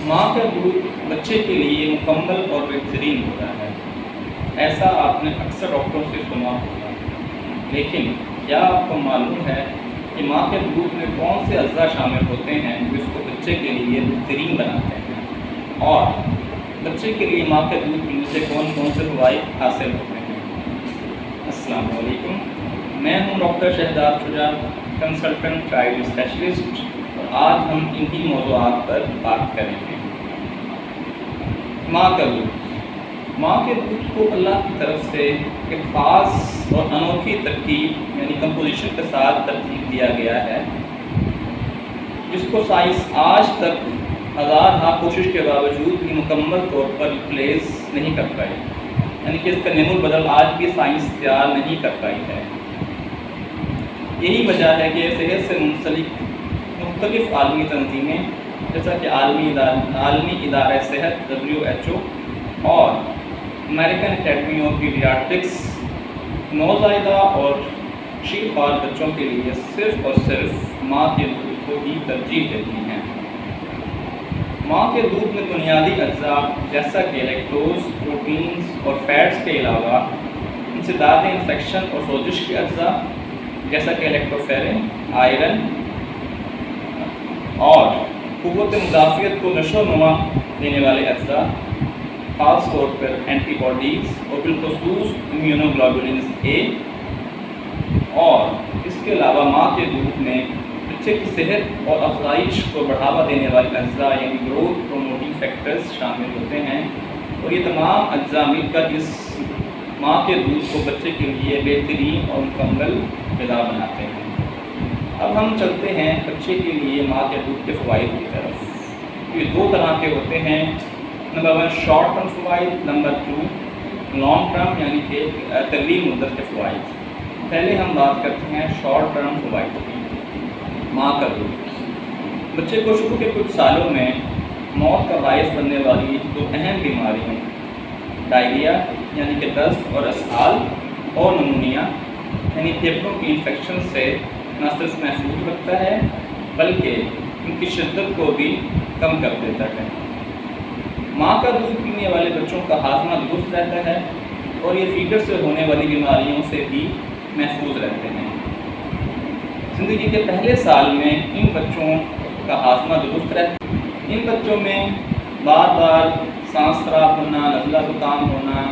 ماں کا دودھ بچے کے لیے مکمل اور بہترین ہوتا ہے، ایسا آپ نے اکثر ڈاکٹروں سے سنا ہوگا، لیکن کیا آپ کو معلوم ہے کہ ماں کے دودھ میں کون سے اجزاء شامل ہوتے ہیں جو اس کو بچے کے لیے بہترین بناتے ہیں، اور بچے کے لیے ماں کے دودھ پینے سے کون کون سے فوائد حاصل ہوتے ہیں؟ السلام علیکم، میں ہوں ڈاکٹر شہزاد شجاع، کنسلٹنٹ چائلڈ اسپیشلسٹ، اور آج ہم انہی موضوعات پر بات کریں گے۔ ماں کا دودھ، ماں کے دودھ کو اللہ کی طرف سے ایک خاص اور انوکھی ترکیب یعنی کمپوزیشن کے ساتھ ترتیب دیا گیا ہے، جس کو سائنس آج تک ہزارہا کوشش کے باوجود بھی مکمل طور پر ریپلیس نہیں کر پائی، یعنی کہ اس کا نیم البدل آج بھی سائنس تیار نہیں کر پائی ہے۔ یہی وجہ ہے کہ صحت سے منسلک مختلف عالمی تنظیمیں جیسا کہ عالمی ادارہ صحت WHO اور امریکن اکیڈمی آف پیڈیاٹرکس نوزائیدہ اور شیر خوار بچوں کے لیے صرف اور صرف ماں کے دودھ کو ہی ترجیح دیتی ہیں۔ ماں کے دودھ میں بنیادی اجزاء جیسا کہ لیکٹوز، پروٹینز اور فیٹس کے علاوہ انسداد انفیکشن اور سوزش کے اجزاء جیسا کہ لیکٹوفیرن، آئرن اور قوت مدافعت کو نشو و نما دینے والے اجزاء، خاص طور پر اینٹی باڈیز اور بالخصوص امیونوگلوبولنز A، اور اس کے علاوہ ماں کے دودھ میں بچے کی صحت اور افزائش کو بڑھاوا دینے والے اجزاء یعنی گروتھ پروموٹنگ فیکٹرز شامل ہوتے ہیں، اور یہ تمام اجزاء مل کر اس ماں کے دودھ کو بچے کے لیے بہترین اور مکمل غذا بناتے ہیں۔ اب ہم چلتے ہیں بچے کے لیے ماں کے دودھ کے فوائد کی طرف۔ یہ دو طرح کے ہوتے ہیں، نمبر 1 شارٹ ٹرم فوائد، نمبر 2 لانگ ٹرم یعنی کہ طویل مدت کے فوائد۔ پہلے ہم بات کرتے ہیں شارٹ ٹرم فوائد کی۔ ماں کا دودھ بچے کو شروع کے کچھ سالوں میں موت کا باعث بننے والی دو اہم بیماریوں ڈائریا یعنی کہ دست اور اسہال اور نمونیا یعنی پھیپھڑوں کی انفیکشن سے نہ صرف محفوظ رکھتا ہے بلکہ ان کی شدت کو بھی کم کر دیتا ہے۔ ماں کا دودھ پینے والے بچوں کا ہاضمہ درست رہتا ہے اور یہ فیڈر سے ہونے والی بیماریوں سے بھی محفوظ رہتے ہیں۔ زندگی کے پہلے سال میں ان بچوں کا ہاضمہ درست رہتا ہے۔ ان بچوں میں بار بار سانس خراب ہونا، نزلہ زکام ہونا،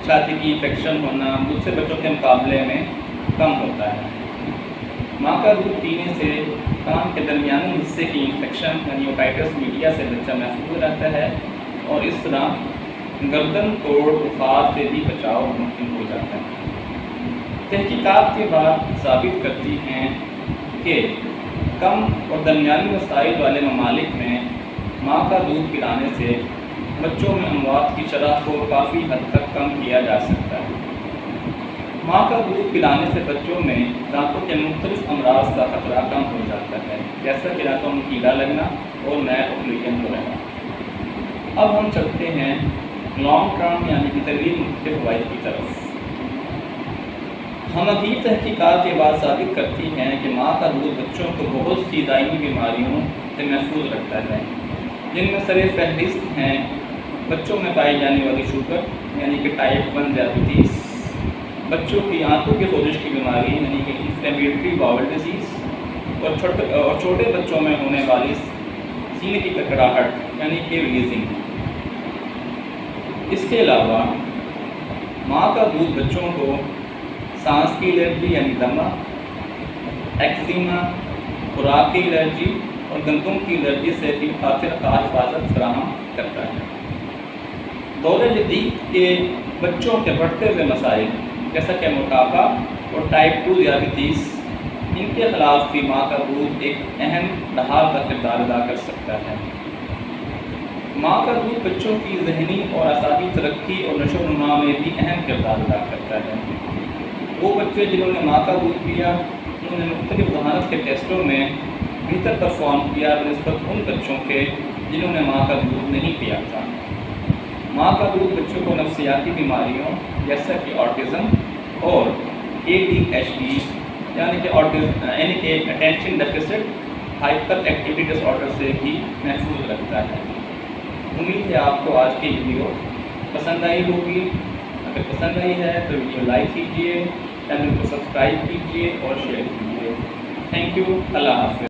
چھاتی کی انفیکشن ہونا دوسرے بچوں کے مقابلے میں کم ہوتا ہے۔ ماں کا دودھ پینے سے کان کے درمیانی حصے کی انفیکشن یعنی اوٹائٹس میڈیا سے بچہ محفوظ رہتا ہے، اور اس طرح گردن توڑ بخار سے بھی بچاؤ ممکن ہو جاتا ہے۔ تحقیقات کے بعد ثابت کرتی ہیں کہ کم اور درمیانی وسائل والے ممالک میں ماں کا دودھ پلانے سے بچوں میں اموات کی شرح کو کافی حد تک کم کیا جا سکتا ہے۔ ماں کا دودھ پلانے سے بچوں میں دانتوں کے مختلف امراض کا خطرہ کم ہو جاتا ہے، جیسا کہ دانتوں میں کیڑا لگنا اور نئے اوکلوژن ہو رہنا۔ اب ہم چلتے ہیں لانگ ٹرم یعنی کہ طویل مدت کے فوائد کی طرف۔ حدیث تحقیقات یہ بات ثابت کرتی ہیں کہ ماں کا دودھ بچوں کو بہت سی دائمی بیماریوں سے محفوظ رکھتا ہے، جن میں سر فہرست ہیں بچوں میں پائی جانے والی شوگر یعنی کہ ٹائپ 1 ذیابیطس، بچوں کی آنکھوں کی سوزش کی بیماری یعنی کہ انفلیمیٹری باول ڈیزیز، اور چھوٹے بچوں میں ہونے والی سینے کی ککڑاہٹ یعنی کہ ویزنگ۔ اس کے علاوہ ماں کا دودھ بچوں کو سانس کی الرجی یعنی دمہ، ایکزیما، خوراک کی الرجی اور گندم کی الرجی سے بھی خاطر خواہ حفاظت فراہم کرتا ہے۔ دور جدید کے بچوں کے بڑھتے ہوئے مسائل جیسا کہ موٹاپا اور ٹائپ 2 ذیابیطس، ان کے خلاف بھی ماں کا دودھ ایک اہم ڈھال کا کردار ادا کر سکتا ہے۔ ماں کا دودھ بچوں کی ذہنی اور اعصابی ترقی اور نشو و نما میں بھی اہم کردار ادا کرتا ہے۔ وہ بچے جنہوں نے ماں کا دودھ پیا انہوں نے مختلف ذہانت کے ٹیسٹوں میں بہتر پرفارم کیا بنسبت ان بچوں کے جنہوں نے ماں کا دودھ نہیں پیا تھا۔ ماں کا دودھ بچوں کو نفسیاتی بیماریوں جیسا کہ آٹزم اور ADHD یعنی کہ اٹینشن ڈیفیسٹ ہائپر ایکٹیویٹی ڈس آرڈر سے بھی محفوظ رکھتا ہے۔ امید ہے آپ کو آج کی ویڈیو پسند آئی ہوگی. اگر پسند آئی ہے تو ویڈیو لائک کیجیے, چینل کو سبسکرائب کیجیے اور شیئر کیجیے. Thank you. اللہ حافظ.